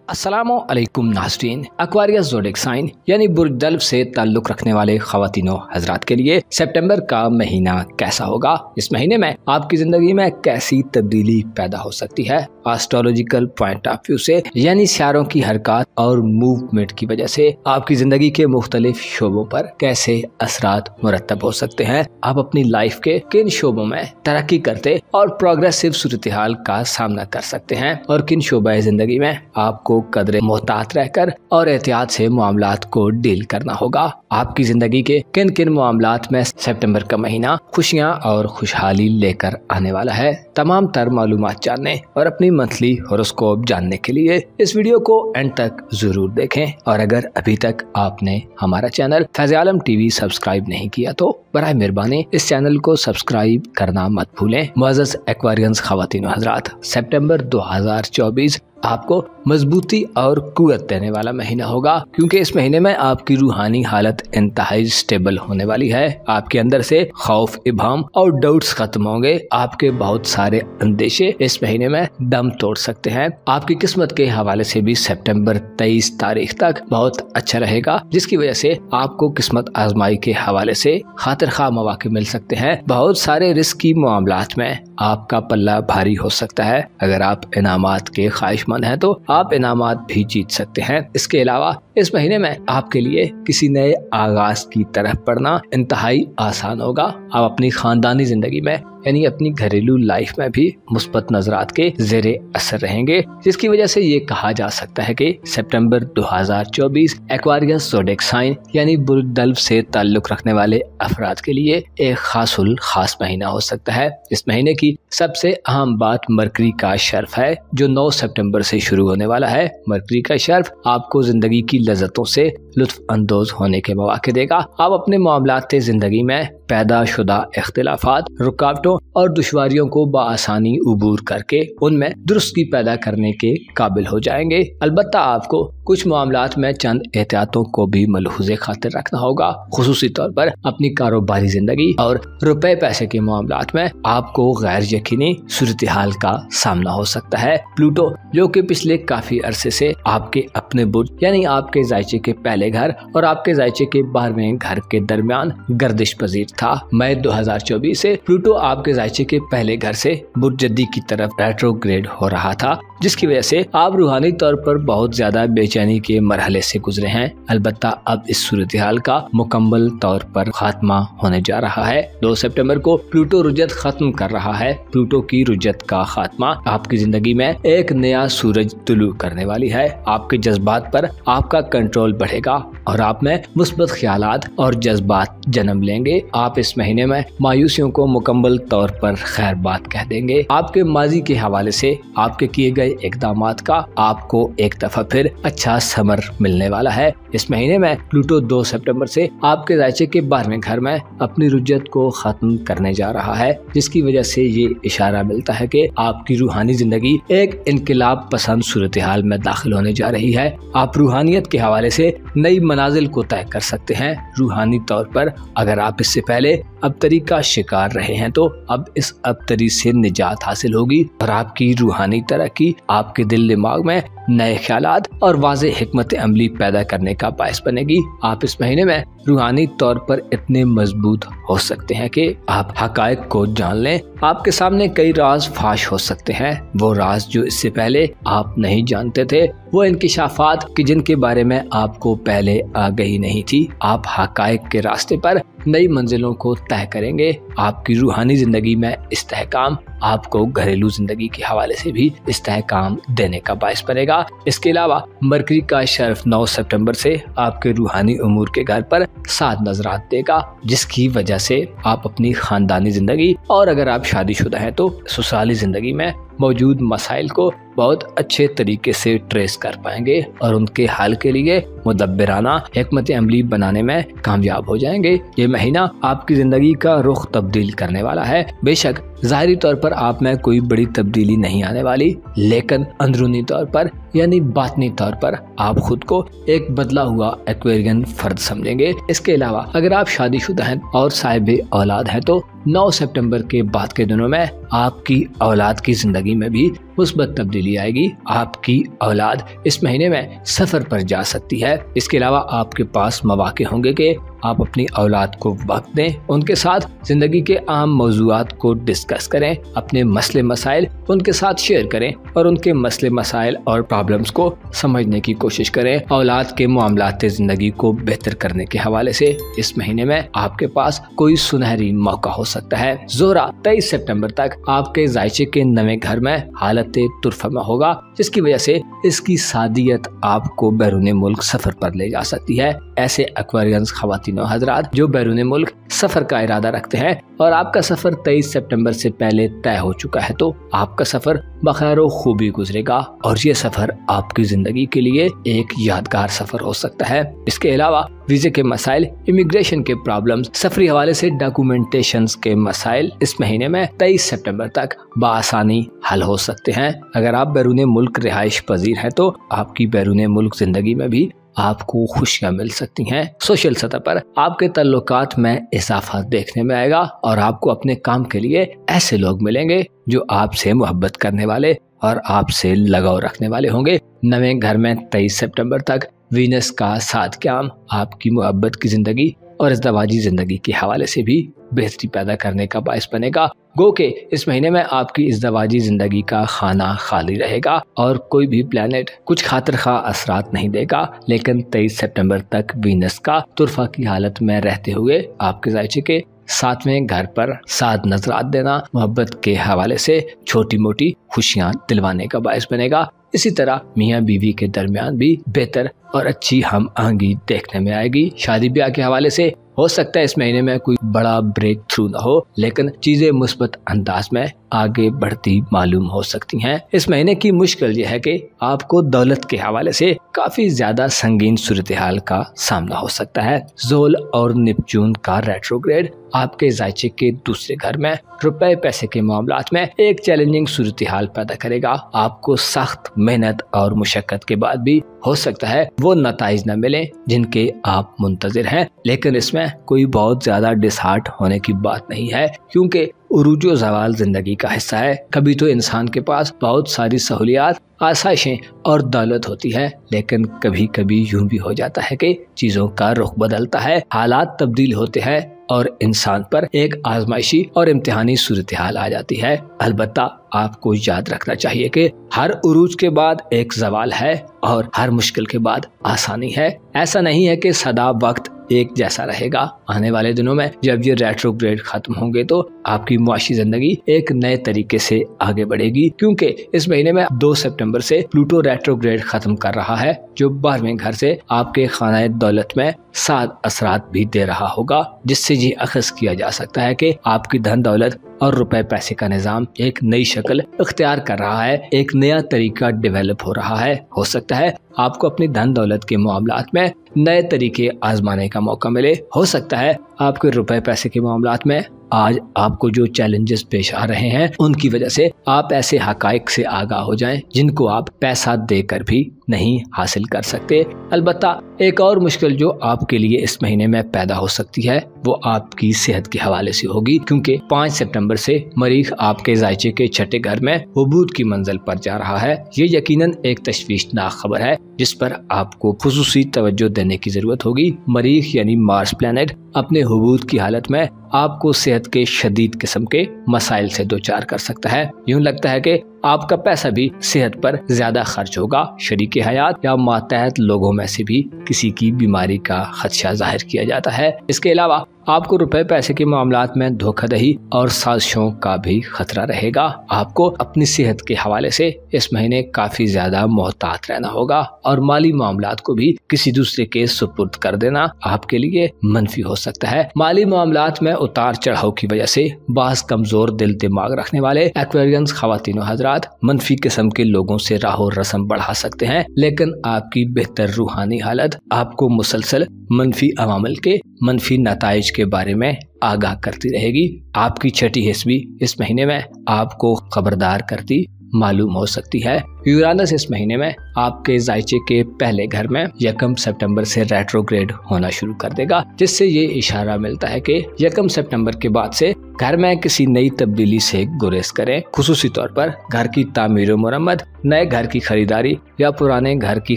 अस्सलामु अलैकुम नाज़रीन। एक्वारियस ज़ोडिक साइन यानी बुर्ज दल्व से ताल्लुक़ रखने वाले ख़वातीनो हज़रात के लिए सितंबर का महीना कैसा होगा। इस महीने में आपकी ज़िंदगी में कैसी तब्दीली पैदा हो सकती है एस्ट्रोलॉजिकल पॉइंट ऑफ व्यू से, यानी सितारों की हरकत और मूवमेंट की वजह से आपकी ज़िंदगी के मुख्तलिफ शोबों पर कैसे असरात मुरतब हो सकते हैं। आप अपनी लाइफ के किन शोबों में तरक्की करते और प्रोग्रेसिव सूरत हाल का सामना कर सकते हैं और किन शोबे ज़िंदगी में आपको कदरे मोहतात रहकर और एहतियात से मामलात को डील करना होगा। आपकी जिंदगी के किन किन मामलात में सितंबर का महीना खुशियां और खुशहाली लेकर आने वाला है। तमाम तर मालूमात जानने और अपनी मंथली हॉरोस्कोप जानने के लिए इस वीडियो को एंड तक जरूर देखें। और अगर अभी तक आपने हमारा चैनल फैज़ आलम टीवी सब्सक्राइब नहीं किया तो बराए मेहरबानी इस चैनल को सब्सक्राइब करना मत भूलें। मुअज़्ज़ज़ एक्वारियंस ख़वातीन हज़रात, सितंबर 2024 आपको मजबूती और कुव्वत देने वाला महीना होगा, क्योंकि इस महीने में आपकी रूहानी हालत इंतहाई स्टेबल होने वाली है। आपके अंदर से खौफ, इबाम और डाउट्स खत्म होंगे। आपके बहुत सारे अंदेशे इस महीने में दम तोड़ सकते हैं। आपकी किस्मत के हवाले से भी सितंबर 23 तारीख तक बहुत अच्छा रहेगा, जिसकी वजह से आपको किस्मत आजमाई के हवाले से खातिर खा मौके मिल सकते हैं। बहुत सारे रिस्की मामलात में आपका पल्ला भारी हो सकता है। अगर आप इनामात के ख्वाहिशमंद हैं तो आप इनामात भी जीत सकते हैं। इसके अलावा इस महीने में आपके लिए किसी नए आगाज की तरफ बढ़ना इंतहाई आसान होगा। आप अपनी खानदानी जिंदगी में यानी अपनी घरेलू लाइफ में भी मुस्बत नजरात के ज़ेरे असर रहेंगे, जिसकी वजह से ये कहा जा सकता है कि सितंबर 2024 एक्वारियस ज़ोडिक साइन यानी बुर्ज दल्व से ताल्लुक़ रखने वाले अफराद के लिए एक खास महीना हो सकता है। इस महीने की सबसे अहम बात मरकरी का शर्फ है, जो 9 सितंबर से शुरू होने वाला है। मरकरी का शर्फ आपको जिंदगी की लज़्ज़तों से लुत्फ अंदोज होने के मौके देगा। आप अपने मामलात ज़िंदगी में पैदा शुदा इख्तिलाफात, रुकावटों और दुश्वारियों को बआसानी उबूर करके उनमें दुरुस्ती पैदा करने के काबिल हो जाएंगे। अलबत्ता आपको कुछ मामलात में चंद एहतियातों को भी मलहूज़े खातिर रखना होगा। खुसूसी तौर पर अपनी कारोबारी जिंदगी और रुपए पैसे के मामलात में आपको गैर यकीनी सूरत हाल का सामना हो सकता है। प्लूटो, जो कि पिछले काफी अरसे से आपके अपने बुर्ज यानी आपके जायचे के पहले घर और आपके जायचे के 12वें घर के दरमियान गर्दिश पजीर था, मई 2024 से प्लूटो आपके जायचे के पहले घर से बुर्ज जद्दी की तरफ रेट्रोग्रेड हो रहा था, जिसकी वजह से आप रूहानी तौर पर बहुत ज्यादा बेचैनी के मरहले से गुजरे हैं। अलबत्ता अब इस सूरत हाल का मुकम्मल तौर पर खात्मा होने जा रहा है। 2 सितंबर को प्लूटो रुजत खत्म कर रहा है। प्लूटो की रुजत का खात्मा आपकी जिंदगी में एक नया सूरज तुलू करने वाली है। आपके जज्बात पर आपका कंट्रोल बढ़ेगा और आप में मुस्बत ख्यालात और जज्बात जन्म लेंगे। आप इस महीने में मायूसियों को मुकम्मल तौर पर खैर बात कह देंगे। आपके माजी के हवाले से आपके किए गए इक़दामात का आपको एक दफा फिर अच्छा समर मिलने वाला है। इस महीने में प्लूटो 2 सितंबर से आपके जायचे के 12वें घर में अपनी रुजत को खत्म करने जा रहा है, जिसकी वजह से ये इशारा मिलता है कि आपकी रूहानी जिंदगी एक इनकलाब पसंद सूरत हाल में दाखिल होने जा रही है। आप रूहानियत के हवाले से नई मनाजिल को तय कर सकते हैं। रूहानी तौर पर अगर आप इससे पहले अबतरी का शिकार रहे हैं तो अब इस अबतरी से निजात हासिल होगी और आपकी रूहानी तरक्की आपके दिल दिमाग में नए ख्यालात और वाज़े हिकमत अमली पैदा करने का बायस बनेगी। आप इस महीने में रूहानी तौर पर इतने मजबूत हो सकते हैं कि आप हकायक को जान लें। आपके सामने कई राज फाश हो सकते हैं। वो राज जो इससे पहले आप नहीं जानते थे, वो इंकिशाफात कि जिनके बारे में आपको पहले आगाही नहीं थी। आप हकायक के रास्ते पर नई मंजिलों को तय करेंगे। आपकी रूहानी जिंदगी में इस्तेहकाम आपको घरेलू जिंदगी के हवाले से भी इस्तेहकाम देने का बायस बनेगा। इसके अलावा मरकरी का शर्फ 9 सितंबर से आपके रूहानी उमूर के घर पर 7 नजरात देगा, जिसकी वजह से आप अपनी खानदानी जिंदगी और अगर आप शादीशुदा हैं तो ससुराली जिंदगी में मौजूद मसाइल को बहुत अच्छे तरीके से ट्रेस कर पाएंगे और उनके हल के लिए मुदब्बिराना हिकमत अमली बनाने में कामयाब हो जाएंगे। ये महीना आपकी जिंदगी का रुख तब्दील करने वाला है। बेशक ज़ाहिरी तौर पर आप में कोई बड़ी तब्दीली नहीं आने वाली, लेकिन अंदरूनी तौर पर यानी बातनी तौर पर आप खुद को एक बदला हुआ एक्वेरियन फर्द समझेंगे। इसके अलावा अगर आप शादीशुदा हैं और साहिब औलाद हैं तो 9 सितंबर के बाद के दिनों में आपकी औलाद की जिंदगी में भी मुस्बत तब्दीली आएगी। आपकी औलाद इस महीने में सफर पर जा सकती है। इसके अलावा आपके पास मौके होंगे कि आप अपनी औलाद को वक्त दें, उनके साथ जिंदगी के आम मौज़ूआत को डिस्कस करें, अपने मसले मसाइल उनके साथ शेयर करें और उनके मसले मसाइल और प्रॉब्लम्स को समझने की कोशिश करें। औलाद के मामलात जिंदगी को बेहतर करने के हवाले से इस महीने में आपके पास कोई सुनहरी मौका हो सकता है। ज़ोहरा 23 सितंबर तक आपके जायचे के नए घर में हालत तुरफमा होगा, जिसकी वजह से इसकी सादियत आपको बैरून मुल्क सफर पर ले जा सकती है। ऐसे एक्वेरियंस खवातीनो हजरात जो बैरून मुल्क सफर का इरादा रखते हैं और आपका सफर 23 सितंबर से पहले तय हो चुका है, तो आपका सफर बखैर खूबी गुजरेगा और ये सफर आपकी जिंदगी के लिए एक यादगार सफर हो सकता है। इसके अलावा वीजे के मसाइल, इमिग्रेशन के प्रॉब्लम्स, सफरी हवाले से डॉक्यूमेंटेशन के मसाइल इस महीने में 23 सितंबर तक बआसानी हल हो सकते हैं। अगर आप बैरून मुल्क रिहाइश पजीर है तो आपकी बैरून मुल्क जिंदगी में भी आपको खुशियां मिल सकती हैं। सोशल सतह पर आपके तल्लुकात में इजाफा देखने में आएगा और आपको अपने काम के लिए ऐसे लोग मिलेंगे जो आपसे मोहब्बत करने वाले और आपसे लगाव रखने वाले होंगे। नए घर में 23 सितंबर तक वीनस का साथ क्याम आपकी मोहब्बत की जिंदगी और इज़्दवाजी जिंदगी के हवाले से भी बेहतरी पैदा करने का बायस बनेगा। गो के इस महीने में आपकी इज़्दवाजी जिंदगी का खाना खाली रहेगा और कोई भी प्लैनेट कुछ खातिर खा असरात नहीं देगा, लेकिन 23 सितंबर तक वीनस का तुरफा की हालत में रहते हुए आपके जायचे के 7वें घर पर साथ नजरात देना मोहब्बत के हवाले से छोटी मोटी खुशियां दिलवाने का बायस बनेगा। इसी तरह मियाँ बीवी के दरमियान भी बेहतर और अच्छी हम आहंगी देखने में आएगी। शादी ब्याह के हवाले से हो सकता है इस महीने में कोई बड़ा ब्रेक थ्रू न हो, लेकिन चीजें मुस्बत अंदाज में आगे बढ़ती मालूम हो सकती हैं। इस महीने की मुश्किल यह है कि आपको दौलत के हवाले से काफी ज्यादा संगीन सूरत हाल का सामना हो सकता है। जोल और निपचून का रेट्रोग्रेड आपके जायचे के दूसरे घर में रुपए पैसे के मामलात में एक चैलेंजिंग सूरत हाल पैदा करेगा। आपको सख्त मेहनत और मुशक्कत के बाद भी हो सकता है वो नताइज न मिले जिनके आप मुंतजिर हैं, लेकिन इसमें कोई बहुत ज्यादा डिसहार्ट होने की बात नहीं है, क्योंकि उरूजो ज़वाल जिंदगी का हिस्सा है। कभी तो इंसान के पास बहुत सारी सहूलियात, आसाइशें और दौलत होती है, लेकिन कभी कभी यूं भी हो जाता है कि चीजों का रुख बदलता है, हालात तब्दील होते हैं और इंसान पर एक आजमाइशी और इम्तिहानी सूरत हाल आ जाती है। अलबत्ता आपको याद रखना चाहिए कि हर उरूज के बाद एक ज़वाल है और हर मुश्किल के बाद आसानी है। ऐसा नहीं है कि सदा वक्त एक जैसा रहेगा। आने वाले दिनों में जब ये रेट्रोग्रेड खत्म होंगे तो आपकी मुआशी जिंदगी एक नए तरीके से आगे बढ़ेगी, क्योंकि इस महीने में 2 सितंबर से प्लूटो रेट्रोग्रेड खत्म कर रहा है, जो 12वें घर से आपके खाना दौलत में सात असरात भी दे रहा होगा, जिससे ये अखज़ किया जा सकता है कि आपकी धन दौलत और रुपए पैसे का निजाम एक नई शक्ल इख्तियार कर रहा है, एक नया तरीका डेवलप हो रहा है। हो सकता है आपको अपनी धन दौलत के मामलात में नए तरीके आजमाने का मौका मिले। हो सकता है आपके रुपए पैसे के मामलात में आज आपको जो चैलेंजेस पेश आ रहे हैं उनकी वजह से आप ऐसे हकाइक से आगाह हो जाएं जिनको आप पैसा देकर भी नहीं हासिल कर सकते। अलबत्ता एक और मुश्किल जो आपके लिए इस महीने में पैदा हो सकती है वो आपकी सेहत के हवाले से होगी, क्योंकि 5 सितंबर से मरीख आपके जायचे के छठे घर में हुबूद की मंजिल पर जा रहा है। ये यकीनन एक तशवीशनाक खबर है जिस पर आपको खुसूसी तवज्जो देने की जरूरत होगी। मरीख यानी मार्स प्लैनेट अपने हुबूद की हालत में आपको सेहत के शदीद किस्म के मसाइल से दो चार कर सकता है। यूं लगता है कि आपका पैसा भी सेहत पर ज्यादा खर्च होगा। शरीके हयात या मातहत लोगों में से भी किसी की बीमारी का खदशा जाहिर किया जाता है। इसके अलावा आपको रुपए पैसे के मामलात में धोखाधड़ी और साजिशों का भी खतरा रहेगा। आपको अपनी सेहत के हवाले से इस महीने काफी ज्यादा मोहतात रहना होगा और माली मामलात को भी किसी दूसरे के सुपुर्द कर देना आपके लिए मनफी हो सकता है। माली मामलात में उतार चढ़ाव की वजह से बास कमजोर दिल दिमाग रखने वाले एक्वेरियंस खवातीन हजरात मनफी किस्म के लोगों से राहो रस्म बढ़ा सकते हैं, लेकिन आपकी बेहतर रूहानी हालत आपको मुसलसल मनफी अवामिल के मनफी नताइज के बारे में आगाह करती रहेगी। आपकी छठी हिस्स भी इस महीने में आपको खबरदार करती मालूम हो सकती है। यूरानस इस महीने में आपके जायचे के पहले घर में 1 सितंबर से रेट्रोग्रेड होना शुरू कर देगा, जिससे ये इशारा मिलता है कि 1 सितंबर के बाद से घर में किसी नई तब्दीली से गुरेज करें। खुसूसी तौर पर घर की तामीर व मुरम्मत, नए घर की खरीदारी या पुराने घर की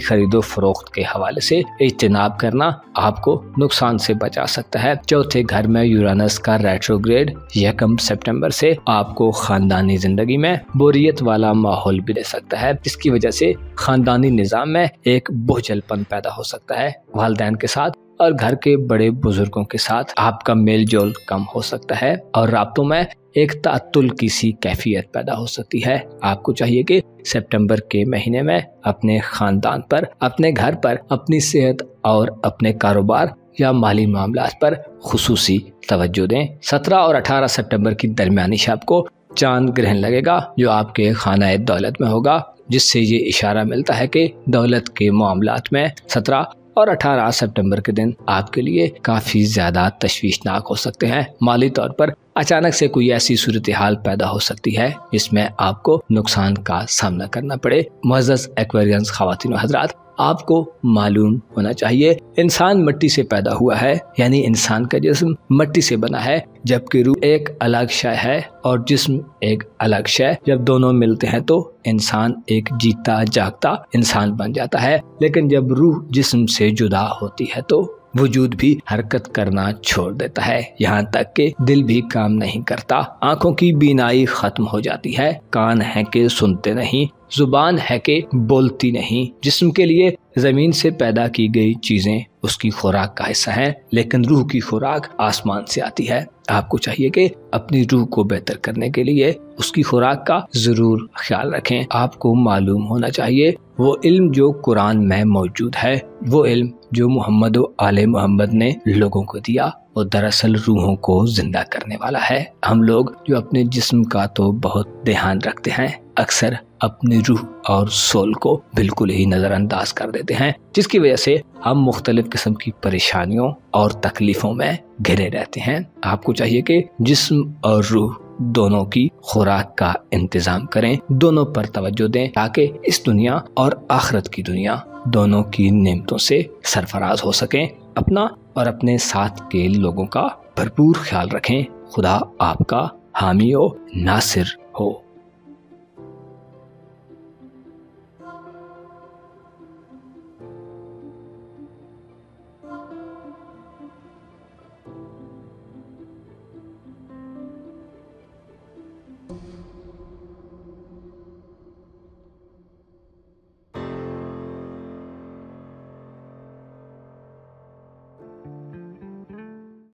खरीदो फरोख्त के हवाले से इज्तनाब करना आपको नुकसान से बचा सकता है। चौथे घर में यूरानस का रेट्रोग्रेड 1 सितंबर से आपको खानदानी जिंदगी में बोरियत वाला माहौल भी दे सकता है, जिसकी वजह से खानदानी निजाम में एक बोझलपन पैदा हो सकता है। वालिदैन के साथ और घर के बड़े बुजुर्गों के साथ आपका मेल जोल कम हो सकता है और राब्तों में एक तातुल की सी कैफियत पैदा हो सकती है। आपको चाहिए कि सितंबर के महीने में अपने खानदान पर, अपने घर पर, अपनी सेहत और अपने कारोबार या माली मामलात पर खुसूसी तवज्जो दें। 17 और 18 सितंबर की दरमियानी शब को चांद ग्रहण लगेगा जो आपके खाना दौलत में होगा, जिससे ये इशारा मिलता है कि दौलत के मामलात में 17 और 18 सितंबर के दिन आपके लिए काफी ज्यादा तशवीशनाक हो सकते हैं। माली तौर पर अचानक से कोई ऐसी सूरत हाल पैदा हो सकती है जिसमें आपको नुकसान का सामना करना पड़े। मुअज़्ज़ज़ एक्वेरियंस ख़वातीन व हज़रात, आपको मालूम होना चाहिए इंसान मिट्टी से पैदा हुआ है, यानी इंसान का जिस्म मिट्टी से बना है, जबकि रूह एक अलग शय है और जिस्म एक अलग शय। जब दोनों मिलते हैं तो इंसान एक जीता जागता इंसान बन जाता है, लेकिन जब रूह जिस्म से जुदा होती है तो वजूद भी हरकत करना छोड़ देता है, यहाँ तक कि दिल भी काम नहीं करता। आंखों की बीनाई खत्म हो जाती है, कान है कि सुनते नहीं, जुबान है कि बोलती नहीं। जिस्म के लिए जमीन से पैदा की गई चीजें उसकी खुराक का हिस्सा है, लेकिन रूह की खुराक आसमान से आती है। आपको चाहिए कि अपनी रूह को बेहतर करने के लिए उसकी खुराक का जरूर ख्याल रखें। आपको मालूम होना चाहिए वो इल्म जो कुरान में मौजूद है, वो इल्म जो मोहम्मद व आले मोहम्मद ने लोगों को दिया, वो दरअसल रूहों को जिंदा करने वाला है। हम लोग जो अपने जिस्म का तो बहुत ध्यान रखते हैं, अक्सर अपनी रूह और सोल को बिल्कुल ही नजरअंदाज कर देते हैं, जिसकी वजह से हम मुख्तलिफ किस्म की परेशानियों और तकलीफों में घिरे रहते हैं। आपको चाहिए कि जिस्म और रूह दोनों की खुराक का इंतजाम करें, दोनों पर तवज्जो दें, ताकि इस दुनिया और आखिरत की दुनिया दोनों की नेमतों से सरफराज हो सकें। अपना और अपने साथ के लोगों का भरपूर ख्याल रखें। खुदा आपका हामी व नासिर हो।